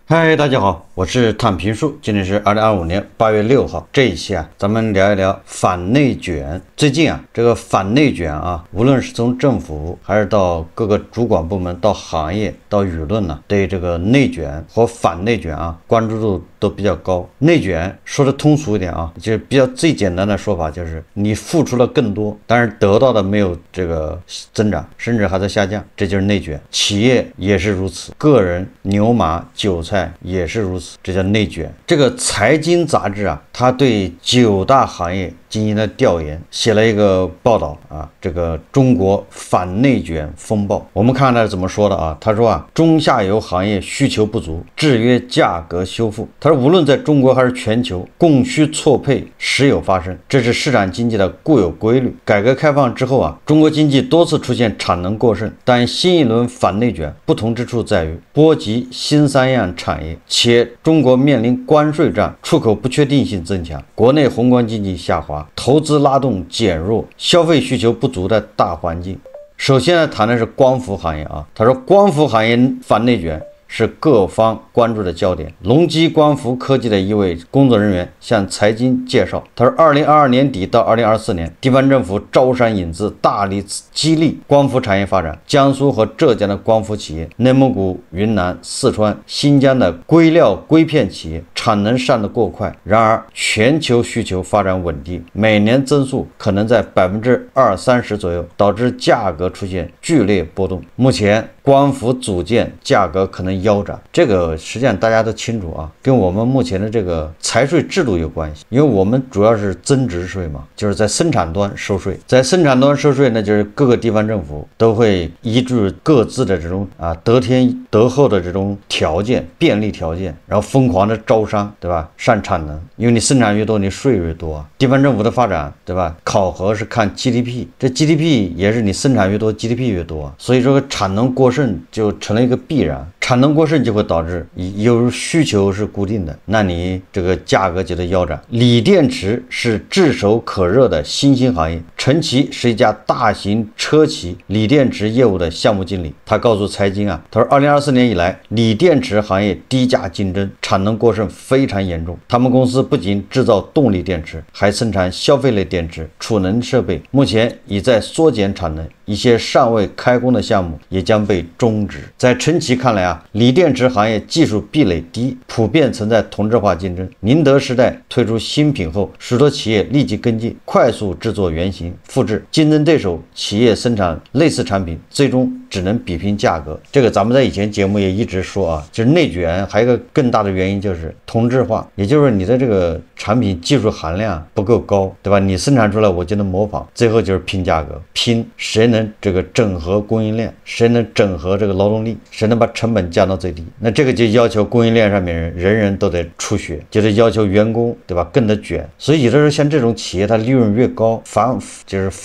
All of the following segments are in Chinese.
嗨，大家好，我是躺平树，今天是2025年8月6号。这一期咱们聊一聊反内卷。最近这个反内卷无论是从政府还是到各个主管部门，到行业，到舆论对这个内卷和反内卷关注度都比较高。内卷说的通俗一点就是比较最简单的说法，就是你付出了更多，但是得到的没有这个增长，甚至还在下降，这就是内卷。企业也是如此，个人牛马韭菜也是如此，这叫内卷。这个财经杂志它对9大行业进行了调研，写了一个报道这个中国反内卷风暴。我们看看他怎么说的他说中下游行业需求不足，制约价格修复。他说无论在中国还是全球，供需错配时有发生，这是市场经济的固有规律。改革开放之后中国经济多次出现产能过剩，但新一轮反内卷不同之处在于波及新三样产业，且中国面临关税战，出口不确定性增强，国内宏观经济下滑，投资拉动减弱，消费需求不足的大环境。首先谈的是光伏行业他说光伏行业反内卷是各方关注的焦点。隆基光伏科技的一位工作人员向财经介绍，他说2022年底到2024年，地方政府招商引资，大力激励光伏产业发展。江苏和浙江的光伏企业，内蒙古、云南、四川、新疆的硅料硅片企业产能上得过快，然而全球需求发展稳定，每年增速可能在20-30%左右，导致价格出现剧烈波动。目前光伏组件价格可能腰斩，这个实际上大家都清楚跟我们目前的这个财税制度有关系。因为我们主要是增值税嘛，就是在生产端收税，在生产端收税呢，就是各个地方政府都会依据各自的这种得天得厚的这种条件，便利条件，然后疯狂的招商，对吧？上产能，因为你生产越多，你税越多地方政府的发展，对吧？考核是看 GDP， 这 GDP 也是你生产越多 GDP 越多所以这个产能过剩就成了一个必然。产能过剩就会导致有需求是固定的，那你这个价格就得腰斩。锂电池是炙手可热的新兴行业。陈奇是一家大型车企锂电池业务的项目经理，他告诉财经他说2024年以来，锂电池行业低价竞争，产能过剩非常严重。他们公司不仅制造动力电池，还生产消费类电池、储能设备，目前已在缩减产能，一些尚未开工的项目也将被终止。在陈奇看来锂电池行业技术壁垒低，普遍存在同质化竞争。宁德时代推出新品后，许多企业立即跟进，快速制作原型复制，竞争对手企业生产类似产品，最终只能比拼价格。这个咱们在以前节目也一直说就是内卷还有一个更大的原因就是同质化，也就是你的这个产品技术含量不够高，对吧？你生产出来我就能模仿，最后就是拼价格，拼谁能这个整合供应链，谁能整合这个劳动力，谁能把成本降到最低。那这个就要求供应链上面人人都得出血，就是要求员工，对吧？更得卷。所以有的时候像这种企业，它利润越高，反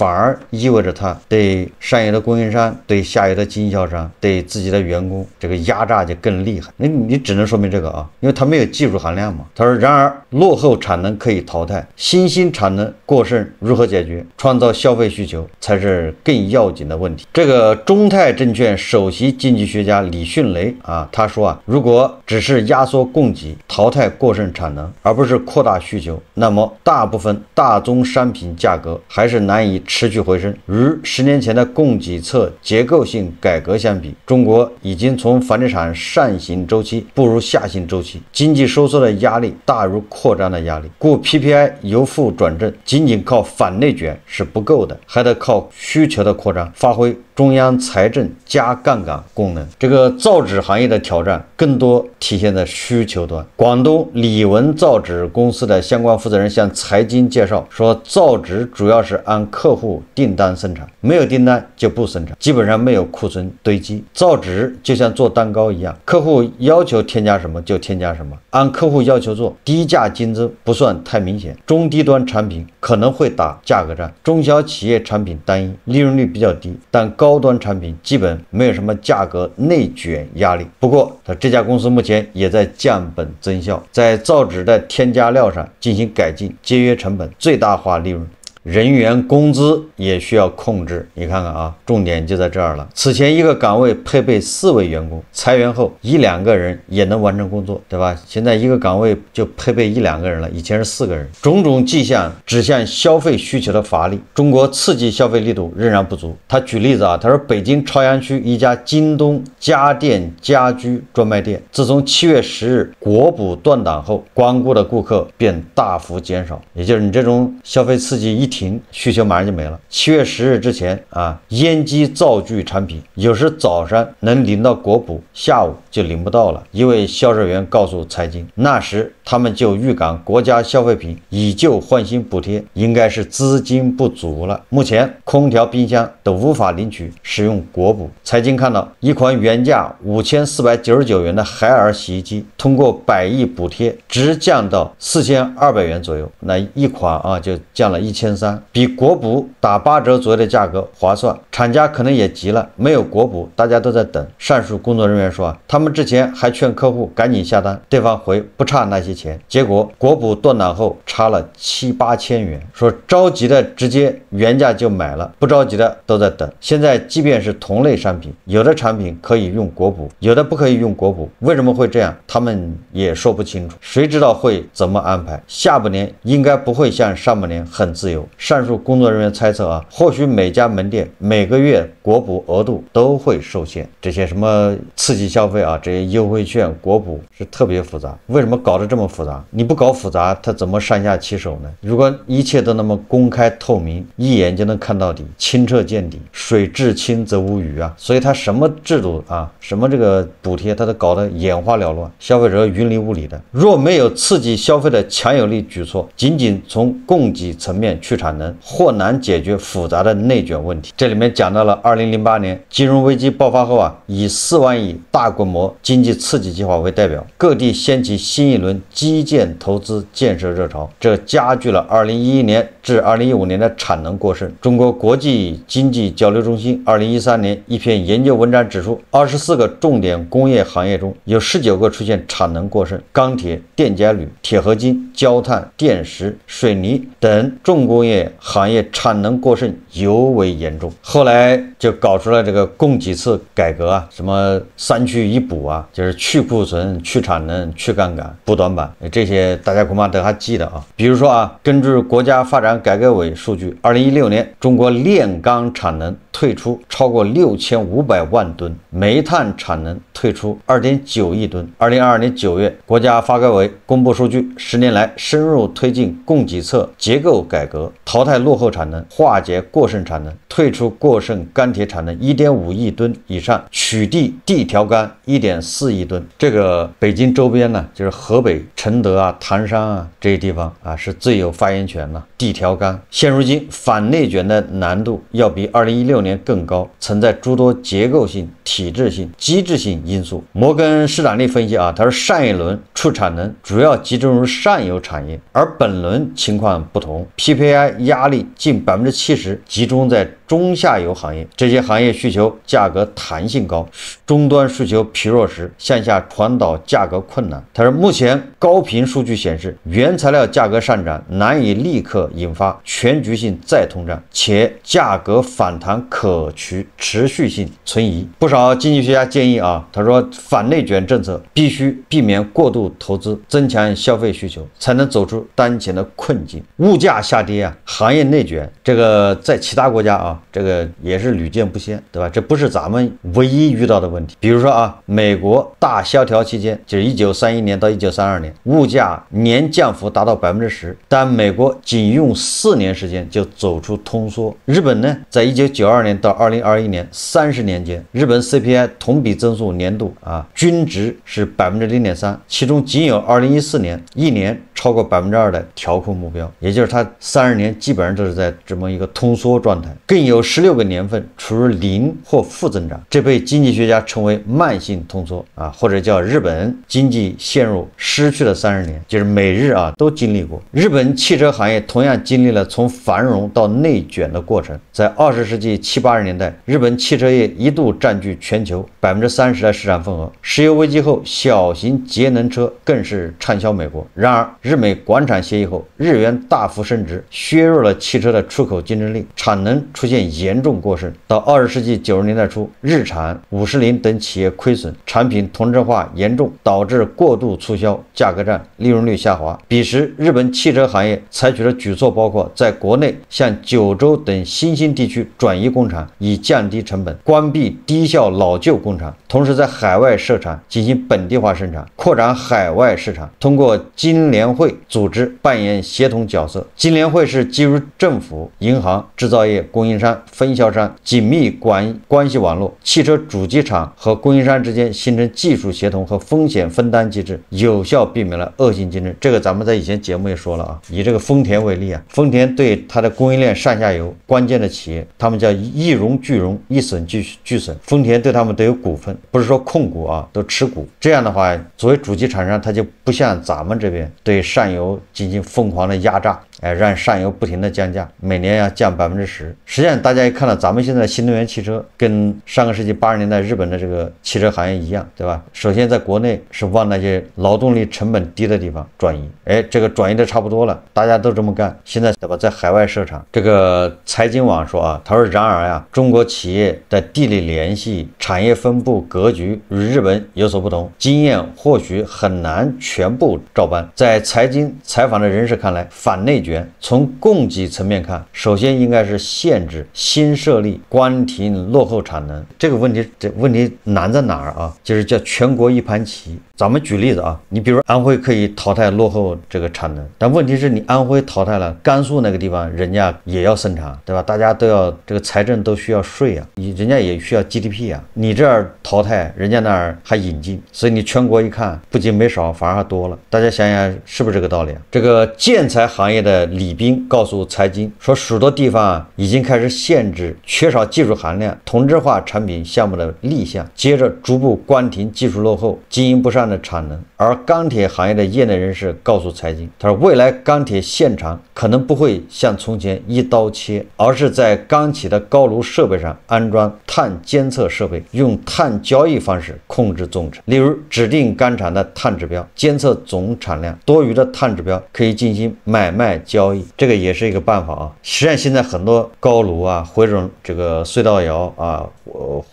而意味着它对上游的供应商、对下游的经销商、对自己的员工这个压榨就更厉害。你只能说明这个因为它没有技术含量嘛。他说，然而落后产能可以淘汰，新兴产能过剩如何解决？创造消费需求才是更要紧的问题。这个中泰证券首席经济学家李迅雷他说如果只是压缩供给，淘汰过剩产能，而不是扩大需求，那么大部分大宗商品价格还是难以持续回升。与10年前的供给侧结构性改革相比，中国已经从房地产上行周期步入下行周期，经济收缩的压力大于扩张的压力，故 PPI 由负转正，仅仅靠反内卷是不够的，还得靠需求的扩张，发挥中央财政加杠杆功能。这个造纸行业的挑战更多体现在需求端。广东李文造纸公司的相关负责人向财经介绍说，造纸主要是按客户订单生产，没有订单就不生产，基本上没有库存堆积。造纸就像做蛋糕一样，客户要求添加什么就添加什么，按客户要求做，低价竞争不算太明显。中低端产品可能会打价格战，中小企业产品单一，利润率比较低，但高端产品基本没有什么价格内卷压力。不过这家公司目前也在降本增效，在造纸的添加料上进行改进，节约成本，最大化利润。人员工资也需要控制。你看看啊，重点就在这儿了。此前一个岗位配备4位员工，裁员后1-2个人也能完成工作，对吧？现在一个岗位就配备1-2个人了，以前是4个人。种种迹象指向消费需求的乏力，中国刺激消费力度仍然不足。他举例子啊，他说北京朝阳区一家京东家电家居专卖店，自从7月10日国补断档后，光顾的顾客便大幅减少。也就是你这种消费刺激一停，需求马上就没了。7月10日之前啊，烟机灶具产品有时早上能领到国补，下午就领不到了。一位销售员告诉财经，那时他们就预感国家消费品以旧换新补贴应该是资金不足了。目前空调冰箱都无法领取使用国补。财经看到一款原价5499元的海尔洗衣机通过100亿补贴直降到4200元左右，那一款啊就降了1300，比国补打8折左右的价格划算。厂家可能也急了，没有国补，大家都在等。上述工作人员说，他们之前还劝客户赶紧下单，对方回不差那些钱，结果国补断档后差了7-8千元，说着急的直接原价就买了，不着急的都在等。现在即便是同类商品，有的产品可以用国补，有的不可以用国补，为什么会这样？他们也说不清楚，谁知道会怎么安排？下半年应该不会像上半年很自由。上述工作人员猜测啊，或许每家门店每个月国补额度都会受限。这些什么刺激消费啊，这些优惠券、国补是特别复杂。为什么搞得这么复杂？你不搞复杂，它怎么上下其手呢？如果一切都那么公开透明，一眼就能看到底，清澈见底，水至清则无鱼啊。所以它什么制度啊，什么这个补贴，它都搞得眼花缭乱，消费者云里雾里的。若没有刺激消费的强有力举措，仅仅从供给层面去产能，或难解决复杂的内卷问题。这里面讲到了2008年金融危机爆发后啊，以4万亿大规模经济刺激计划为代表，各地掀起新一轮基建投资建设热潮，这加剧了2011年至2015年的产能过剩。中国国际经济交流中心2013年一篇研究文章指出，24个重点工业行业中有19个出现产能过剩，钢铁、电解铝、铁合金、焦炭、电石、水泥等重工业行业产能过剩尤为严重。后来就搞出了这个供给侧改革啊，什么3去1补啊，就是去库存、去产能、去杠杆、补短板，这些大家恐怕都还记得啊。比如说啊，根据国家发展改革委数据，2016年中国炼钢产能退出超过6500万吨，煤炭产能退出2.9亿吨。2022年9月，国家发改委公布数据，10年来深入推进供给侧结构改革，淘汰落后产能，化解过剩产能，退出过剩钢铁产能1.5亿吨以上，取缔地条钢1.4亿吨。这个北京周边呢，就是河北承德啊、唐山啊这些地方啊，是最有发言权了。地条钢现如今反内卷的难度要比2016年更高，存在诸多结构性、体制性、机制性因素。摩根士丹利分析啊，他说上一轮出产能主要集中于上游产业，而本轮情况不同 ，PPI 压力近70%集中在中下游行业，这些行业需求价格弹性高，终端需求疲弱时，向下传导价格困难。他说，目前高频数据显示，原材料价格上涨难以立刻引发全局性再通胀，且价格反弹可持续性存疑。不少经济学家建议啊，他说反内卷政策必须避免过度投资，增强消费需求，才能走出当前的困境。物价下跌啊，行业内卷，这个在其他国家啊，这个也是屡见不鲜，对吧？这不是咱们唯一遇到的问题。比如说啊，美国大萧条期间，就是1931年到1932年，物价年降幅达到10%，但美国仅用4年时间就走出通缩。日本呢，在1992年到2021年30年间，日本 CPI 同比增速年度啊均值是0.3%，其中仅有2014年一年超过2%的调控目标，也就是它30年基本上都是在这么一个通缩状态，更有16个年份处于零或负增长，这被经济学家称为慢性通缩啊，或者叫日本经济陷入失去的30年，就是美日啊都经历过。日本汽车行业同样经历了从繁荣到内卷的过程，在20世纪70、80年代，日本汽车业一度占据全球30%的市场份额。石油危机后，小型节能车更是畅销美国。然而，日美广产协议后，日元大幅升值，削弱了汽车的出口竞争力，产能出现严重过剩。到20世纪90年代初，日产、五十铃等企业亏损，产品同质化严重，导致过度促销，价格战，利润率下滑。彼时，日本汽车行业采取的举措包括在国内向九州等新兴地区转移工厂，以降低成本，关闭低效老旧工厂，同时在海外设厂进行本地化生产，扩展海外市场。通过经联会组织扮演协同角色。经联会是基于政府、银行、制造业供应商、分销商紧密关系网络，汽车主机厂和供应商之间形成技术协同和风险分担机制，有效避免了恶性竞争。这个咱们在以前节目也说了啊，以这个丰田为例啊，丰田对它的供应链上下游关键的企业，他们叫一荣俱荣，一损俱损。丰田对他们都有股份，不是说控股啊，都持股。这样的话，作为主机厂商，他就不像咱们这边对上游进行疯狂的压榨，让上游不停的降价，每年要降10%。实际上，大家一看到咱们现在的新能源汽车跟上个世纪80年代日本的这个汽车行业一样，对吧？首先在国内是往那些劳动力成本低的地方转移，这个转移的差不多了，大家都这么干。现在对吧，在海外设厂。这个财经网说啊，他说然而呀，中国企业的地理联系、产业分布格局与日本有所不同，经验或许很难全部照搬。在财经采访的人士看来，反内卷从供给层面看，首先应该是限制新设立、关停落后产能。这个问题难在哪儿啊？就是叫全国一盘棋。咱们举例子啊，你比如安徽可以淘汰落后这个产能，但问题是你安徽淘汰了，甘肃那个地方人家也要生产，对吧？大家都要这个财政都需要税啊，人家也需要 GDP 啊，你这儿淘汰，人家那儿还引进，所以你全国一看，不仅没少，反而还多了。大家想想是不是这个道理啊？这个建材行业的李斌告诉财经说，许多地方已经开始限制缺少技术含量、同质化产品项目的立项，接着逐步关停技术落后、经营不善的产能。而钢铁行业的业内人士告诉财经，他说未来钢铁现场可能不会像从前一刀切，而是在钢企的高炉设备上安装碳监测设备，用碳交易方式控制总成。例如指定钢厂的碳指标，监测总产量，多余的碳指标可以进行买卖交易，这个也是一个办法啊。实际上现在很多高炉啊、回转这个隧道窑啊、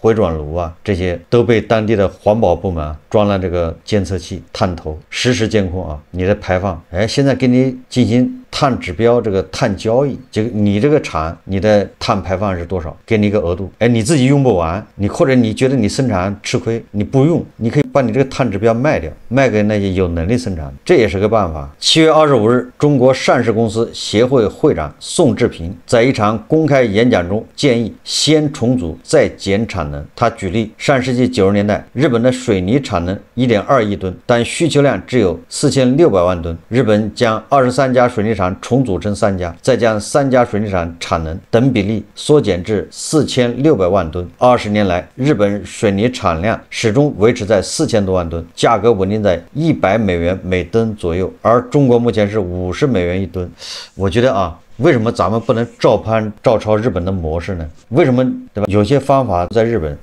回转炉啊，这些都被当地的环保部门装了这个监测器、探头，实时监控啊你的排放。现在给你进行碳指标，这个碳交易，这个你这个厂你的碳排放是多少，给你一个额度。你自己用不完，你或者你觉得你生产吃亏，你不用，你可以把你这个碳指标卖掉，卖给那些有能力生产，这也是个办法。7月25日，中国上市公司协会会长宋志平在一场公开演讲中建议先重组再减产能。他举例，上世纪90年代，日本的水泥产能1.2亿吨，但需求量只有4600万吨。日本将23家水泥厂重组成3家，再将3家水泥厂产能等比例缩减至4600万吨。20年来，日本水泥产量始终维持在4000多万吨，价格稳定在$100每吨左右，而中国目前是$50一吨。我觉得啊，为什么咱们不能照抄日本的模式呢？为什么，对吧？有些方法在日本，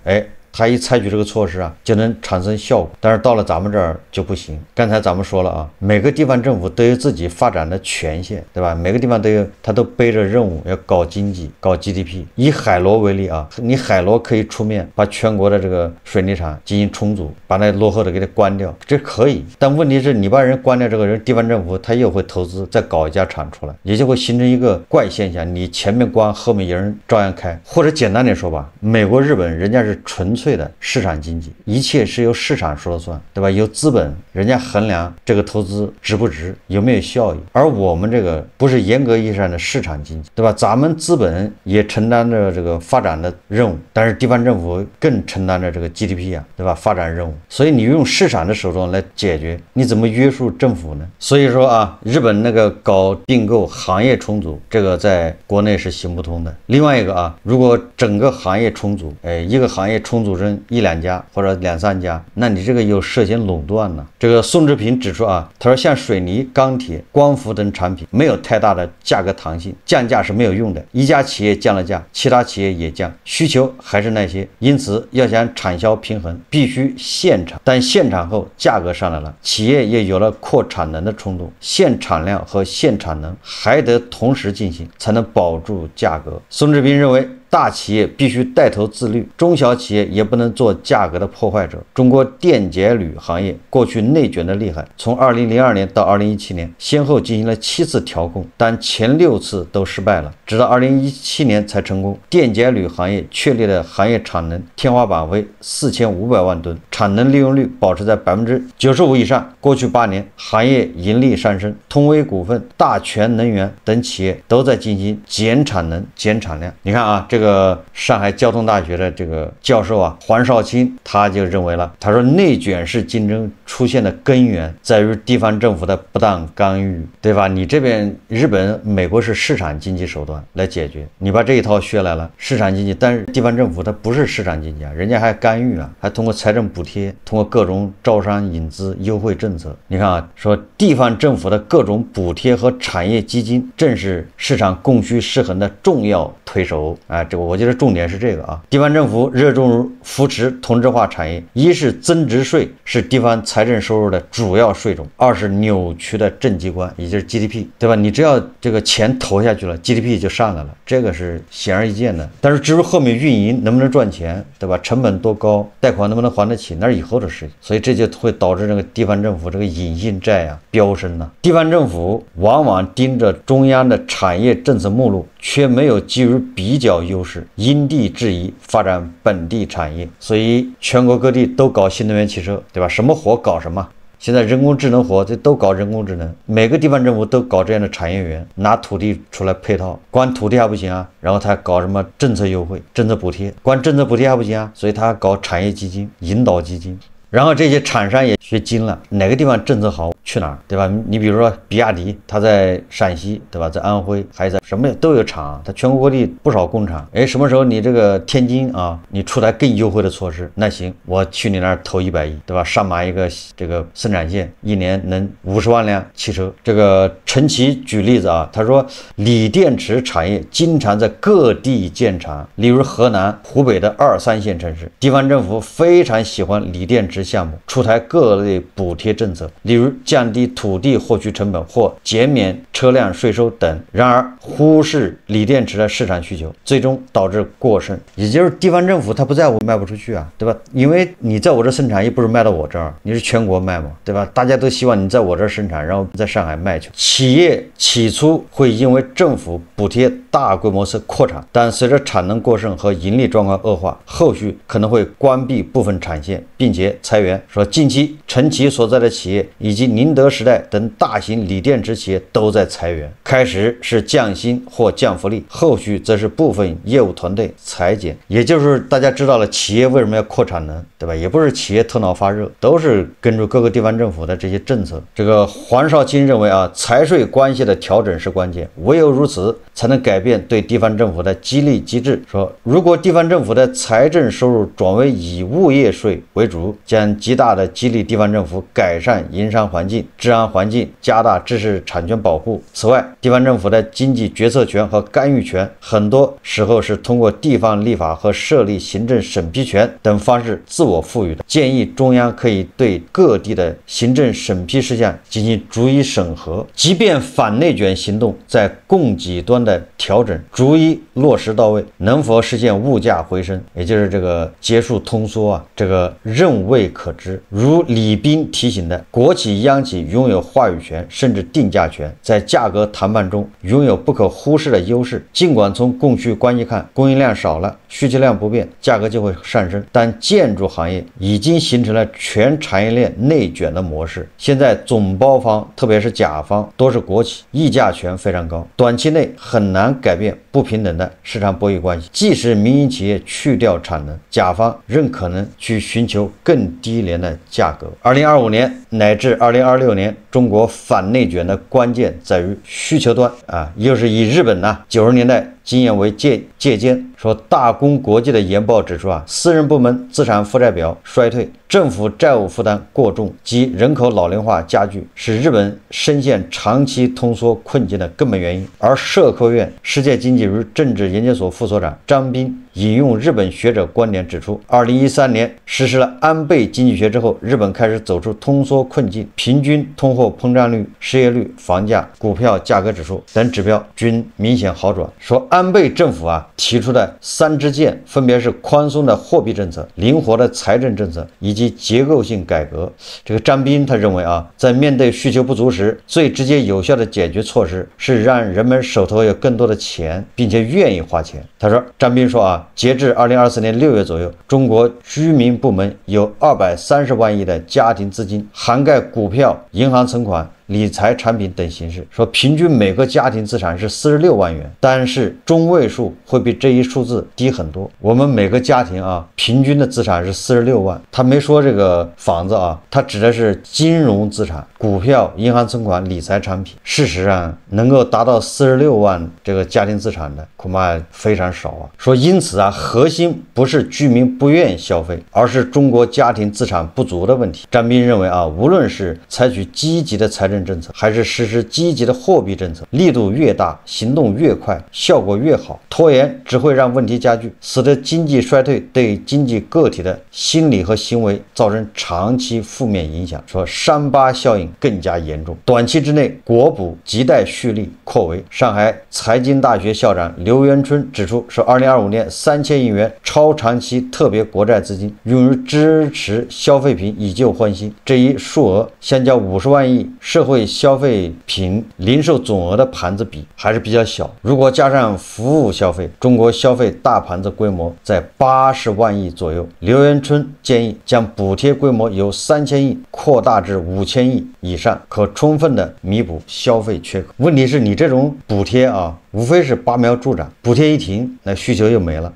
他一采取这个措施啊，就能产生效果，但是到了咱们这儿就不行。刚才咱们说了啊，每个地方政府都有自己发展的权限，对吧？每个地方他都背着任务要搞经济、搞 GDP。以海螺为例啊，你海螺可以出面把全国的这个水泥厂进行重组，把那落后的给它关掉，这可以。但问题是你把人关掉，这个人地方政府他又会投资再搞一家厂出来，也就会形成一个怪现象，你前面关，后面有人照样开。或者简单点说吧，美国、日本人家是纯粹的市场经济，一切是由市场说了算，对吧？由资本人家衡量这个投资值不值，有没有效益。而我们这个不是严格意义上的市场经济，对吧？咱们资本也承担着这个发展的任务，但是地方政府更承担着这个 GDP 啊，对吧？发展任务。所以你用市场的手段来解决，你怎么约束政府呢？所以说啊，日本那个搞并购、行业重组，这个在国内是行不通的。另外一个啊，如果整个行业重组，一个行业重组独尊1、2家或者2、3家，那你这个有涉嫌垄断呢。这个宋志平指出啊，他说像水泥、钢铁、光伏等产品没有太大的价格弹性，降价是没有用的。一家企业降了价，其他企业也降，需求还是那些，因此要想产销平衡，必须限产。但限产后价格上来了，企业也有了扩产能的冲动，限产量和限产能还得同时进行，才能保住价格。宋志平认为，大企业必须带头自律，中小企业也不能做价格的破坏者。中国电解铝行业过去内卷的厉害，从2002年到2017年，先后进行了7次调控，但前6次都失败了，直到2017年才成功。电解铝行业确立的行业产能天花板为4500万吨，产能利用率保持在95%以上。过去8年，行业盈利上升，通威股份、大全能源等企业都在进行减产能、减产量。你看啊，这个上海交通大学的这个教授啊，黄少清他就认为了，他说内卷式竞争出现的根源在于地方政府的不当干预，对吧？你这边日本、美国是市场经济手段来解决，你把这一套学来了，市场经济，但是地方政府它不是市场经济啊，人家还干预啊，还通过财政补贴，通过各种招商引资优惠政策。你看啊，说地方政府的各种补贴和产业基金正是市场供需失衡的重要推手啊，这个我觉得重点是这个啊。地方政府热衷扶持同质化产业，一是增值税是地方财政收入的主要税种，二是扭曲的政绩观，也就是 GDP， 对吧？你只要这个钱投下去了， GDP 就上来了，这个是显而易见的。但是至于后面运营能不能赚钱，对吧？成本多高，贷款能不能还得起，那是以后的事情。所以这就会导致这个地方政府这个隐性债啊飙升呢。地方政府往往盯着中央的产业政策目录，却没有基于比较优势，因地制宜发展本地产业。所以全国各地都搞新能源汽车，对吧？什么火搞什么。现在人工智能火，这都搞人工智能，每个地方政府都搞这样的产业园，拿土地出来配套，光土地还不行啊，然后他搞什么政策优惠、政策补贴，光政策补贴还不行啊，所以他搞产业基金、引导基金。然后这些厂商也学精了，哪个地方政策好去哪儿，对吧？你比如说比亚迪，它在陕西，对吧？在安徽，还在什么都有厂，它全国各地不少工厂。哎，什么时候你这个天津啊，你出台更优惠的措施，那行，我去你那儿投100亿，对吧？上马一个这个生产线，一年能50万辆汽车。这个陈奇举例子啊，他说锂电池产业经常在各地建厂，例如河南、湖北的2、3线城市，地方政府非常喜欢锂电池项目，出台各类补贴政策，例如降低土地获取成本或减免车辆税收等。然而忽视锂电池的市场需求，最终导致过剩。也就是地方政府它不在乎卖不出去啊，对吧？因为你在我这生产，又不是卖到我这儿，你是全国卖嘛，对吧？大家都希望你在我这儿生产，然后在上海卖去。企业起初会因为政府补贴大规模扩产，但随着产能过剩和盈利状况恶化，后续可能会关闭部分产线，并且裁员。说近期陈奇所在的企业以及宁德时代等大型锂电池企业都在裁员，开始是降薪或降福利，后续则是部分业务团队裁减。也就是大家知道了企业为什么要扩产能，对吧？也不是企业头脑发热，都是跟着各个地方政府的这些政策。这个黄少清认为啊，财税关系的调整是关键，唯有如此才能改变对地方政府的激励机制。说如果地方政府的财政收入转为以物业税为主，将极大的激励地方政府改善营商环境、治安环境，加大知识产权保护。此外，地方政府的经济决策权和干预权很多时候是通过地方立法和设立行政审批权等方式自我赋予的。建议中央可以对各地的行政审批事项进行逐一审核，即便反内卷行动在供给端的调整逐一落实到位，能否实现物价回升，也就是这个结束通缩啊，这个仍未可知。如李斌提醒的，国企央企拥有话语权甚至定价权，在价格谈判中拥有不可忽视的优势。尽管从供需关系看，供应量少了，需求量不变，价格就会上升，但建筑行业已经形成了全产业链内卷的模式。现在总包方特别是甲方都是国企，议价权非常高，短期内很难改变不平等的市场博弈关系。即使民营企业去掉产能，甲方仍可能去寻求更低廉的价格。2025年乃至2026年，中国反内卷的关键在于需求端啊，又是以日本90年代经验为借鉴。说大公国际的研报指出啊，私人部门资产负债表衰退，政府债务负担过重及人口老龄化加剧，是日本深陷长期通缩困境的根本原因。而社科院世界经济与政治研究所副所长张斌引用日本学者观点指出，2013年实施了安倍经济学之后，日本开始走出通缩困境，平均通货膨胀率、失业率、房价、股票价格指数等指标均明显好转。说安倍政府啊提出的3支箭分别是宽松的货币政策、灵活的财政政策以及结构性改革。这个张斌他认为啊，在面对需求不足时，最直接有效的解决措施是让人们手头有更多的钱，并且愿意花钱。他说，张斌说啊，截至2024年6月左右，中国居民部门有230万亿的家庭资金，涵盖股票、银行存款、理财产品等形式。说平均每个家庭资产是46万元，但是中位数会比这一数字低很多。我们每个家庭啊，平均的资产是46万。他没说这个房子啊，他指的是金融资产、股票、银行存款、理财产品。事实上，能够达到46万这个家庭资产的恐怕非常少啊。说因此啊，核心不是居民不愿消费，而是中国家庭资产不足的问题。张斌认为啊，无论是采取积极的财政政策，还是实施积极的货币政策，力度越大，行动越快，效果越好。拖延只会让问题加剧，使得经济衰退对经济个体的心理和行为造成长期负面影响。说伤疤效应更加严重，短期之内国补亟待蓄力扩围。上海财经大学校长刘元春指出，说2025年3000亿元超长期特别国债资金用于支持消费品以旧换新，这一数额相较50万亿社会消费品零售总额的盘子比还是比较小。如果加上服务消费，中国消费大盘子规模在80万亿左右。刘元春建议将补贴规模由3000亿扩大至5000亿以上，可充分的弥补消费缺口。问题是你这种补贴啊，无非是拔苗助长，补贴一停，那需求又没了。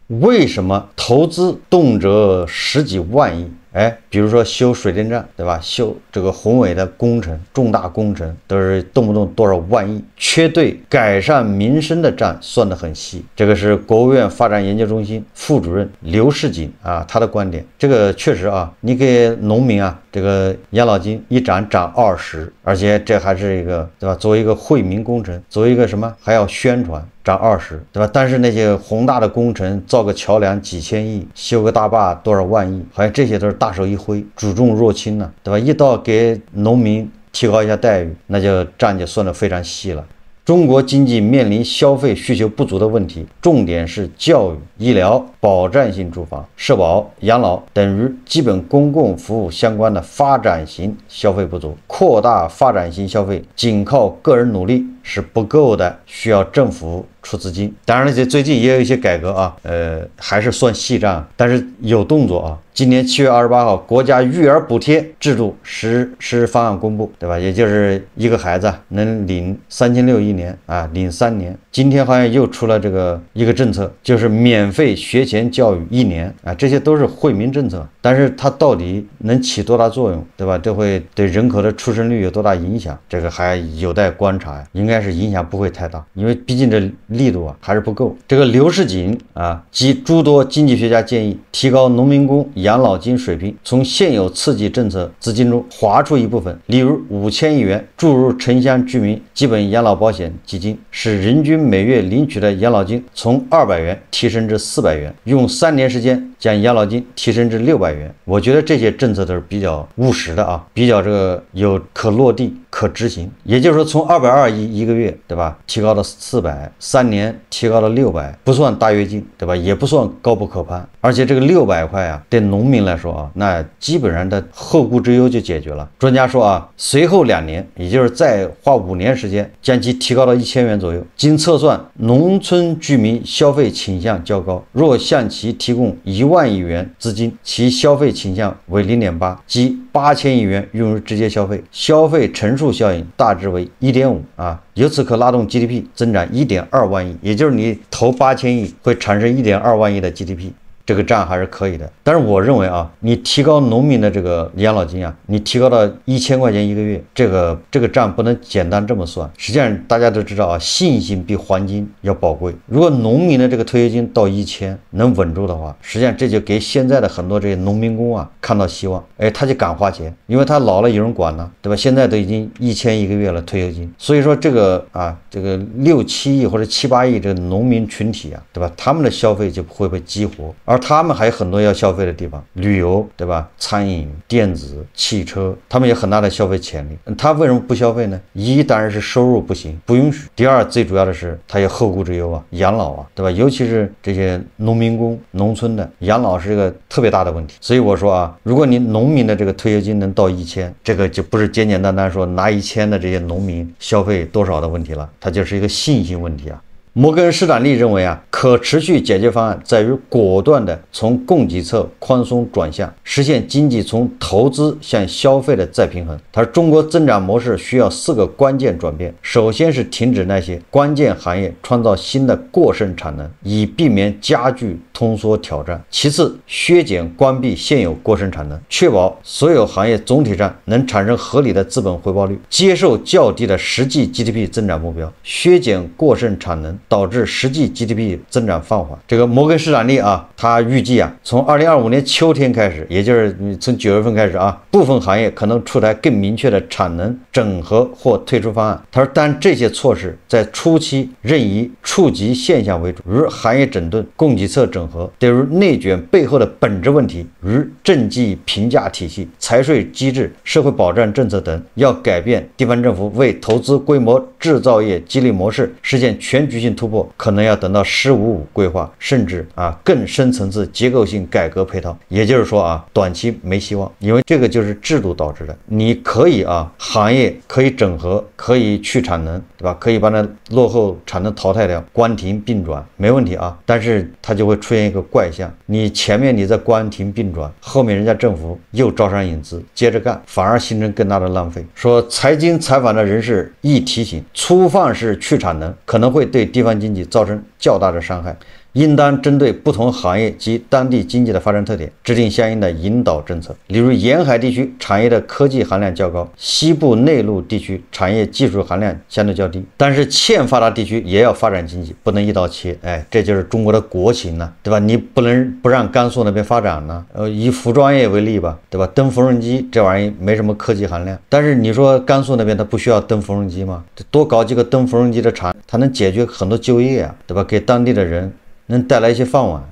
为什么投资动辄10几万亿？比如说修水电站，对吧？修这个宏伟的工程、重大工程都是动不动多少万亿，却对改善民生的账算得很细。这个是国务院发展研究中心副主任刘世锦啊，他的观点。这个确实啊，你给农民啊，这个养老金一涨20%，而且这还是一个，对吧？作为一个惠民工程，作为一个什么还要宣传。涨20%，对吧？但是那些宏大的工程，造个桥梁几千亿，修个大坝多少万亿，好像这些都是大手一挥，主重若轻呢，对吧？一到给农民提高一下待遇，那就账就算得非常细了。中国经济面临消费需求不足的问题，重点是教育、医疗、保障性住房、社保、养老等与基本公共服务相关的发展型消费不足。扩大发展型消费，仅靠个人努力是不够的，需要政府出资金。当然了，这最近也有一些改革啊，还是算细账，但是有动作啊。今年7月28号，国家育儿补贴制度实施方案公布，对吧？也就是一个孩子能领3600一年啊，领3年。今天好像又出了这个一个政策，就是免费学前教育1年啊，这些都是惠民政策，但是它到底能起多大作用，对吧？这会对人口的出生率有多大影响？这个还有待观察呀，应该是影响不会太大，因为毕竟这力度啊还是不够。这个刘世锦啊及诸多经济学家建议，提高农民工养老金水平，从现有刺激政策资金中划出一部分，例如5000亿元注入城乡居民基本养老保险基金，使人均每月领取的养老金从200元提升至400元，用3年时间将养老金提升至600元。我觉得这些政策都是比较务实的啊，比较这个有可落地、可执行。也就是说，从220亿一个月，对吧，提高到400，3年提高到600，不算大跃进，对吧？也不算高不可攀。而且这个600块啊，对农民来说啊，那基本上的后顾之忧就解决了。专家说啊，随后2年，也就是再花5年时间，将其提高到1000元左右。经测算，农村居民消费倾向较高，若向其提供1万亿元资金，其消费倾向为0.8，即8000亿元用于直接消费，消费乘数效应大致为1.5啊，由此可拉动 GDP 增长1.2万亿，也就是你投8000亿会产生1.2万亿的 GDP。这个账还是可以的。但是我认为啊，你提高农民的这个养老金啊，你提高到1000块钱一个月，这个账不能简单这么算。实际上大家都知道啊，信心比黄金要宝贵。如果农民的这个退休金到1000能稳住的话，实际上这就给现在的很多这些农民工啊看到希望，哎，他就敢花钱，因为他老了有人管了，对吧？现在都已经1000一个月了退休金，所以说这个6、7亿或者7、8亿这个农民群体啊，对吧？他们的消费就会被激活，而他们还有很多要消费的地方，旅游，对吧？餐饮、电子、汽车，他们有很大的消费潜力。他为什么不消费呢？一当然是收入不行，不允许；第二，最主要的是他有后顾之忧啊，养老啊，对吧？尤其是这些农民工、农村的养老是一个特别大的问题。所以我说啊，如果你农民的这个退休金能到1000，这个就不是简简单单说拿1000的这些农民消费多少的问题了，它就是一个信心问题啊。摩根士丹利认为啊，可持续解决方案在于果断地从供给侧宽松转向，实现经济从投资向消费的再平衡。他说，中国增长模式需要4个关键转变：首先是停止那些关键行业创造新的过剩产能，以避免加剧通缩挑战；其次，削减关闭现有过剩产能，确保所有行业总体上能产生合理的资本回报率，接受较低的实际 GDP 增长目标，削减过剩产能导致实际 GDP 增长放缓。这个摩根士丹利啊，他预计啊，从2025年秋天开始，也就是从9月份开始啊，部分行业可能出台更明确的产能整合或退出方案。他说，但这些措施在初期仍以触及现象为主，如行业整顿、供给侧整合，对于内卷背后的本质问题，如政绩评价体系、财税机制、社会保障政策等，要改变地方政府为投资规模、制造业激励模式实现全局性突破，可能要等到“15+5”规划，甚至更深层次结构性改革配套。也就是说啊，短期没希望，因为这个就是制度导致的。你可以行业可以整合，可以去产能，对吧？可以把那落后产能淘汰掉，关停并转，没问题啊。但是它就会出现一个怪象，你前面你在关停并转，后面人家政府又招商引资接着干，反而形成更大的浪费。说财经采访的人士亦提醒，粗放式去产能可能会对地方经济造成较大的伤害，应当针对不同行业及当地经济的发展特点，制定相应的引导政策。例如，沿海地区产业的科技含量较高，西部内陆地区产业技术含量相对较低。但是欠发达地区也要发展经济，不能一刀切。哎，这就是中国的国情呢，对吧？你不能不让甘肃那边发展呢。以服装业为例吧，对吧？蹬缝纫机这玩意没什么科技含量，但是你说甘肃那边它不需要蹬缝纫机吗？多搞几个蹬缝纫机的厂，它能解决很多就业啊，对吧？给当地的人能带来一些饭碗。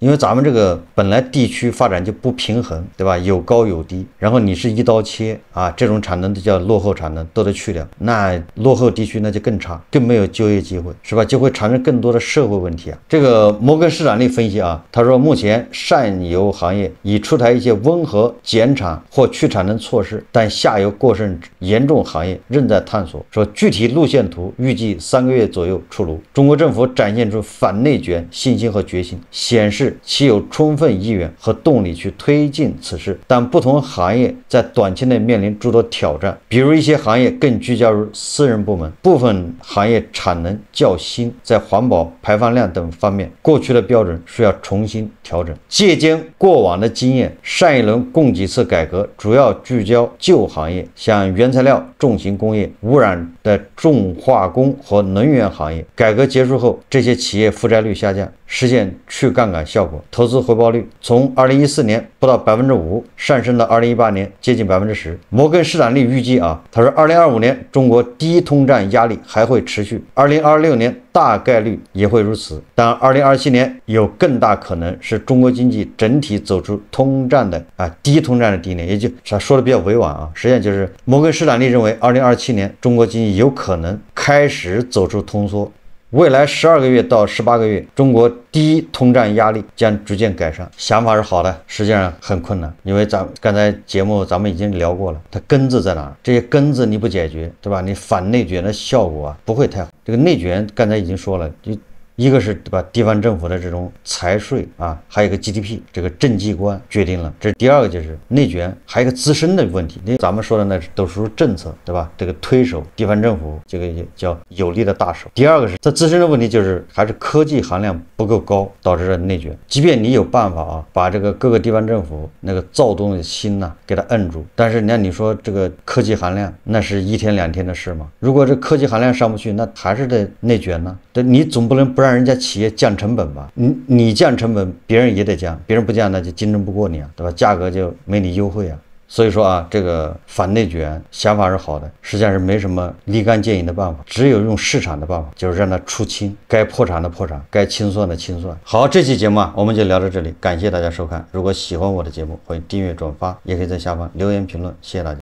因为咱们这个本来地区发展就不平衡，对吧？有高有低，然后你是一刀切啊，这种产能都叫落后产能，都得去掉。那落后地区那就更差，更没有就业机会，是吧？就会产生更多的社会问题啊。这个摩根士丹利分析啊，他说目前上游行业已出台一些温和减产或去产能措施，但下游过剩严重行业仍在探索。说具体路线图预计3个月左右出炉。中国政府展现出反内卷信心和决心，显示其有充分意愿和动力去推进此事，但不同行业在短期内面临诸多挑战，比如一些行业更聚焦于私人部门，部分行业产能较新，在环保、排放量等方面，过去的标准需要重新调整。借鉴过往的经验，上一轮供给侧改革主要聚焦旧行业，像原材料、重型工业、污染的重化工和能源行业。改革结束后，这些企业负债率下降，实现去杠杆效果，投资回报率从2014年不到5%上升到2018年接近10%。摩根士丹利预计他说2025年中国低通胀压力还会持续，2026年大概率也会如此，但2027年有更大可能是中国经济整体走出通胀的低通胀的低年，也就他说的比较委婉实际上就是摩根士丹利认为2027年中国经济有可能开始走出通缩。未来12个月到18个月，中国低通胀压力将逐渐改善。想法是好的，实际上很困难，因为刚才节目咱们已经聊过了，它根子在哪？这些根子你不解决，对吧？你反内卷的效果不会太好。这个内卷刚才已经说了，就一个是对吧，地方政府的这种财税啊，还有一个 GDP 这个政绩观决定了。这第二个就是内卷，还有一个自身的问题。咱们说的那都属于政策，对吧？这个推手地方政府这个也叫有力的大手。第二个是这自身的问题，就是还是科技含量不够高，导致了内卷。即便你有办法啊，把这个各个地方政府那个躁动的心呐给它摁住，但是你说这个科技含量，那是一天两天的事吗？如果这科技含量上不去，那还是得内卷呢。对，你总不能不让人家企业降成本吧？你降成本，别人也得降，别人不降，那就竞争不过你啊，对吧？价格就没你优惠啊。所以说啊，这个反内卷想法是好的，实际上是没什么立竿见影的办法，只有用市场的办法，就是让它出清，该破产的破产，该清算的清算。好，这期节目啊，我们就聊到这里，感谢大家收看。如果喜欢我的节目，欢迎订阅转发，也可以在下方留言评论，谢谢大家。